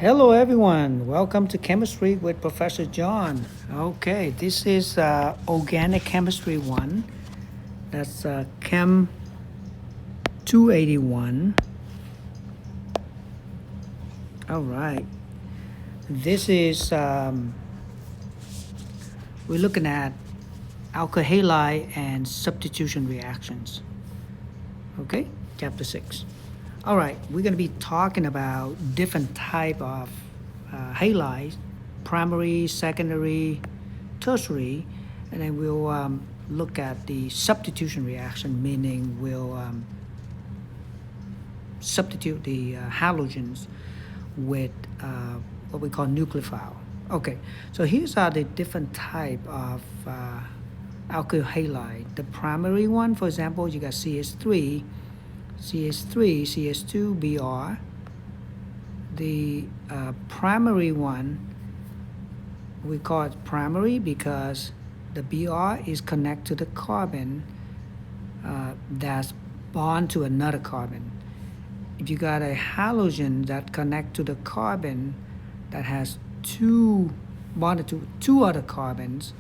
Hello, everyone. Welcome to Chemistry with Professor John. Okay, this is Organic Chemistry 1. That's Chem 281. All right. This is, we're looking at alkyl halide and substitution reactions. Okay, chapter 6. All right, we're going to be talking about different type of halides, primary, secondary, tertiary, and then we'll look at the substitution reaction, meaning we'll substitute the halogens with what we call nucleophile. Okay, so here's are the different type of alkyl halide. The primary one, for example, you got CH3, CH2, Br. The primary one, we call it primary because the Br is connected to the carbon that's bond to another carbon. If you got a halogen that connect to the carbon that has bonded to two other carbons,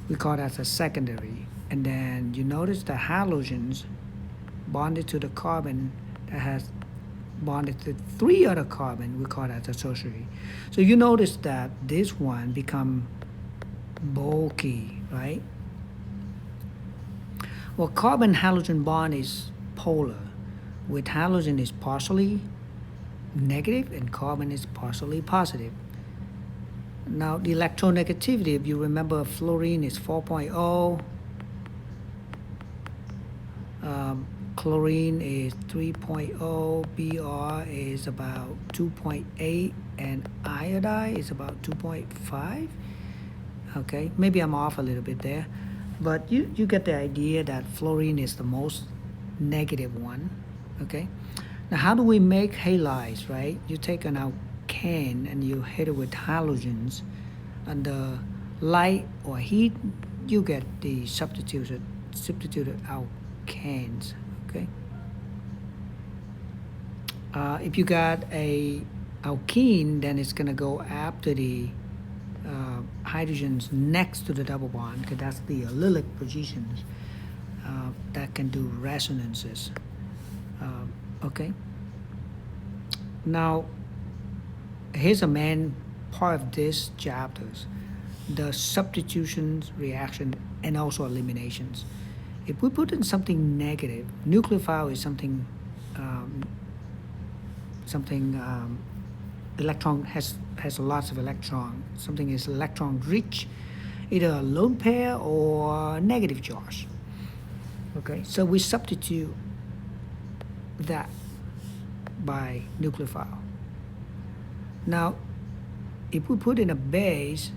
we call that a secondary. And then you notice the halogens bonded to the carbon that has bonded to three other carbon, we call that a tertiary. So you notice that this one become bulky, right? Well, carbon halogen bond is polar, with halogen is partially negative and carbon is partially positive. Now the electronegativity, if you remember, fluorine is 4.0, chlorine is 3.0, Br is about 2.8, and iodide is about 2.5. Okay, maybe I'm off a little bit there, but you get the idea that fluorine is the most negative one. Okay, now how do we make halides, right? You take an alkane and you hit it with halogens under light or heat, you get the substituted alkanes. Okay. If you got a alkene, then it's gonna go after the hydrogens next to the double bond, because that's the allylic positions that can do resonances. Okay. Now, here's a main part of this chapters: the substitutions, reaction, and also eliminations. If we put in something negative, nucleophile is something electron has lots of electron. Something is electron rich, either a lone pair or negative charge. Okay, so we substitute that by nucleophile. Now, if we put in a base,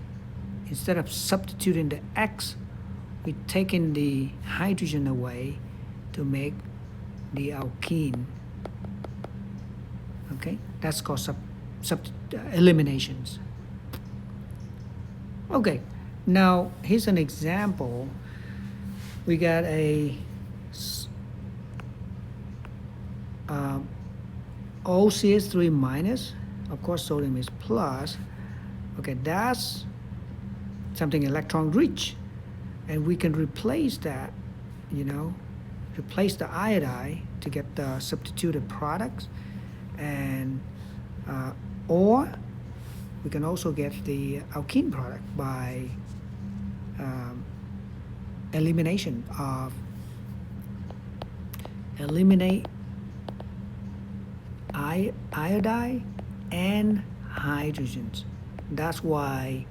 instead of substituting the X, we taking the hydrogen away to make the alkene. Okay, that's called eliminations. Okay, now here's an example. We got a OCH3 minus, of course sodium is plus. Okay, that's something electron rich, and we can replace that, replace the iodide to get the substituted products, and or we can also get the alkene product by eliminate iodide and hydrogens. That's why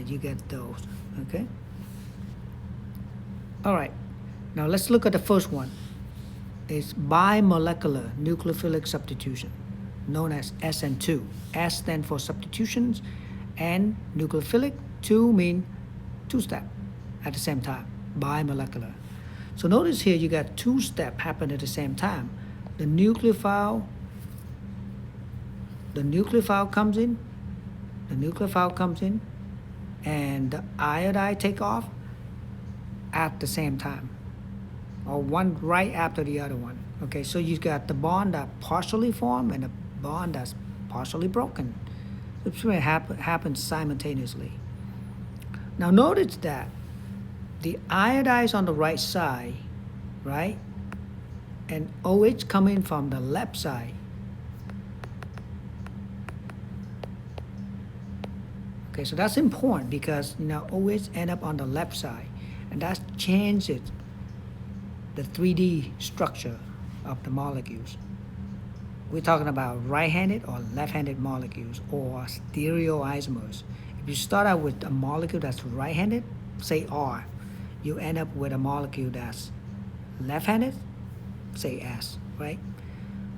you get those. Okay. All right. Now let's look at the first one. It's bimolecular nucleophilic substitution, known as SN2. S stands for substitutions, and nucleophilic, 2 mean two-step at the same time, bimolecular. So notice here you got two steps happen at the same time. The nucleophile comes in, and the iodide take off at the same time, or one right after the other one. Okay, so you got the bond that partially formed and the bond that's partially broken. It's going to happen simultaneously. Now notice that the iodide is on the right side, right? And OH coming from the left side. Okay, so that's important because OH end up on the left side, and that changes the 3D structure of the molecules. We're talking about right-handed or left-handed molecules or stereoisomers. If you start out with a molecule that's right-handed, say R, you end up with a molecule that's left-handed, say S, right?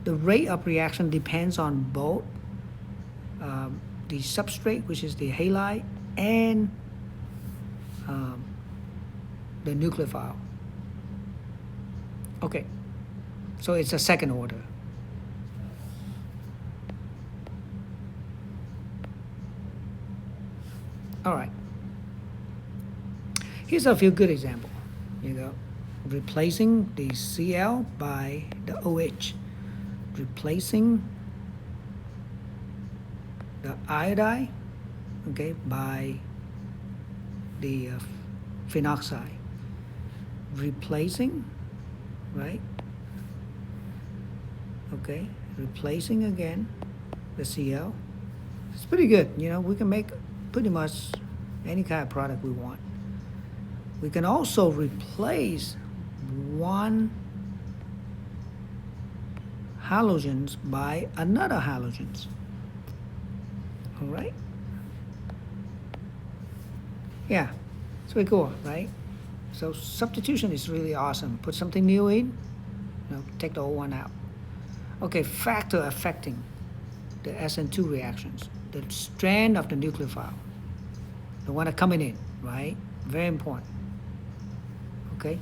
The rate of reaction depends on both the substrate, which is the halide, and the nucleophile. Okay, so it's a second order. All right. Here's a few good examples. Replacing the Cl by the OH, replacing the iodide, okay, by the phenoxide, replacing, right? Okay, replacing again the Cl. It's pretty good. We can make pretty much any kind of product we want. We can also replace one halogens by another halogens. All right? Yeah, it's pretty cool, right? So substitution is really awesome. Put something new in, take the old one out. Okay, factor affecting the SN2 reactions. The strand of the nucleophile, the one that's coming in, right? Very important. Okay,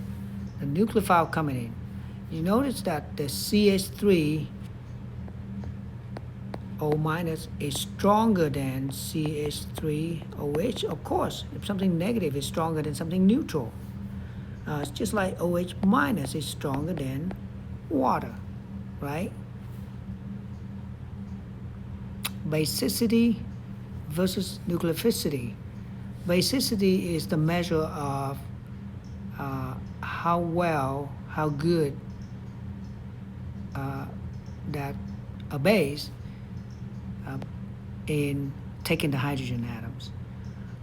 the nucleophile coming in. You notice that the CH3 O minus is stronger than CH3OH. Of course, if something negative is stronger than something neutral. It's just like OH minus is stronger than water, right? Basicity versus nucleophility. Basicity is the measure of how good that a base in taking the hydrogen atoms.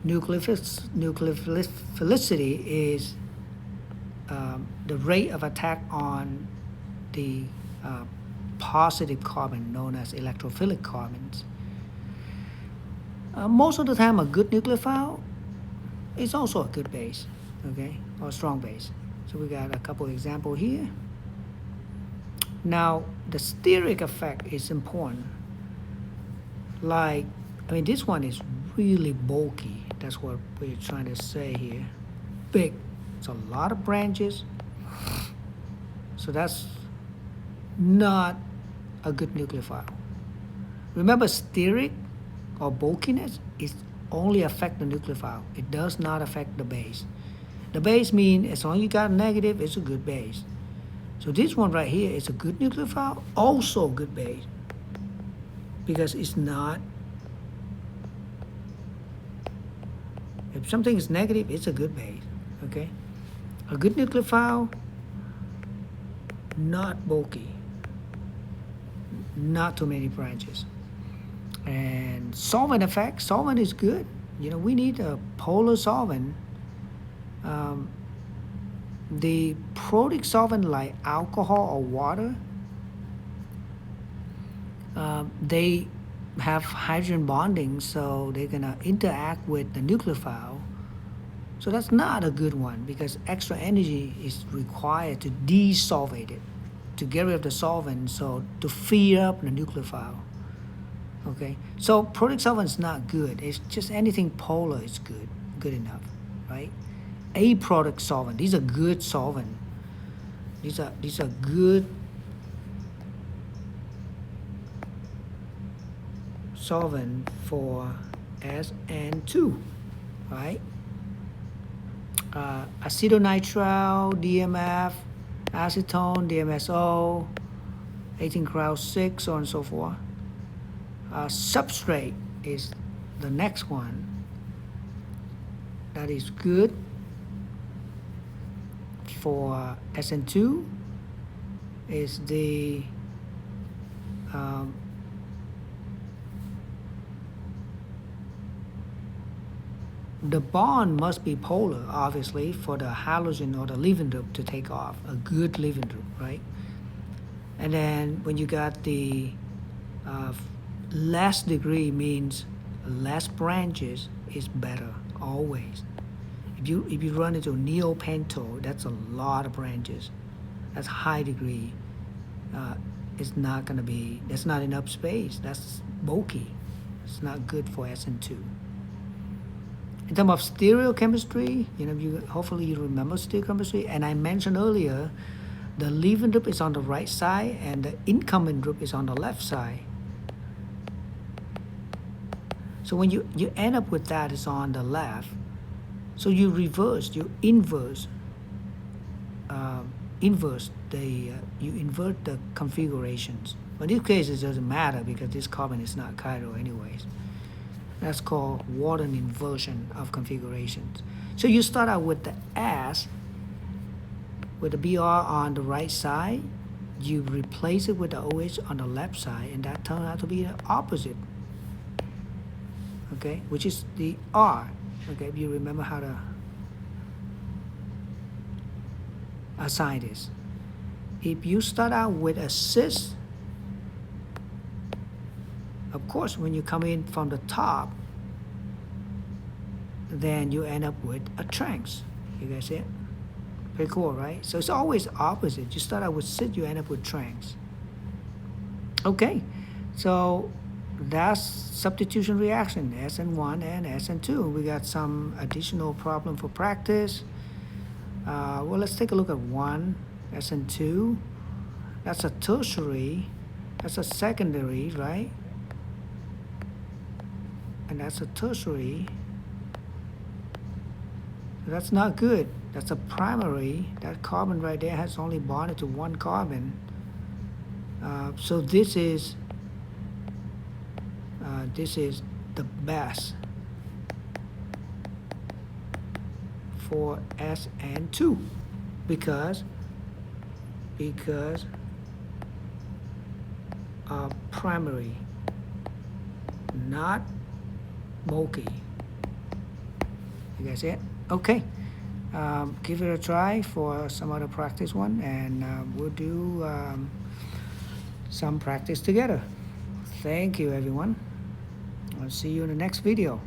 Nucleophilicity is the rate of attack on the positive carbon, known as electrophilic carbons. Most of the time, a good nucleophile is also a good base, okay, or a strong base. So we got a couple of examples here. Now, the steric effect is important. This one is really bulky. That's what we're trying to say here. Big. It's a lot of branches. So that's not a good nucleophile. Remember, steric or bulkiness is only affect the nucleophile. It does not affect the base. The base means as long as you got a negative, it's a good base. So this one right here is a good nucleophile, also a good base, because it's not. If something is negative, it's a good base. Okay, a good nucleophile, not bulky, not too many branches. And solvent effect, solvent is good. We need a polar solvent. The protic solvent like alcohol or water, they have hydrogen bonding, so they're gonna interact with the nucleophile. So that's not a good one because extra energy is required to desolvate it, to get rid of the solvent, so to feed up the nucleophile. Okay, so protic solvent is not good. It's just anything polar is good enough, right? Aprotic solvent, these are good solvent. These are good solvent for SN2, right? Acetonitrile, DMF, acetone, DMSO, 18 Kraus 6, so on and so forth. Substrate is the next one that is good for SN2 is the bond must be polar, obviously, for the halogen or the leaving group to take off, a good leaving group, right? And then when you got the less degree means less branches is better, always. If you run into neopento, that's a lot of branches. That's high degree. It's not gonna be, that's not enough space. That's bulky. It's not good for SN2. In terms of stereochemistry, hopefully you remember stereochemistry. And I mentioned earlier, the leaving group is on the right side and the incoming group is on the left side. So when you end up with that, it's on the left. So you invert you invert the configurations. But in this case, it doesn't matter because this carbon is not chiral anyways. That's called Walton inversion of configurations. So you start out with the S, with the Br on the right side, you replace it with the OH on the left side, and that turns out to be the opposite, okay, which is the R, okay, if you remember how to assign this. If you start out with a cis, of course, when you come in from the top, then you end up with a trans. You guys see it? Pretty cool, right? So it's always opposite. You start out with cis, you end up with trans. Okay, so that's substitution reaction, SN1 and SN2. We got some additional problem for practice. Well, let's take a look at one, SN2. That's a tertiary, that's a secondary, right? And that's a tertiary. That's not good. That's a primary. That carbon right there has only bonded to one carbon. So this is the best for SN2 because primary, not bulky. You guys see it? Okay. Give it a try for some other practice one, and we'll do some practice together. Thank you, everyone. I'll see you in the next video.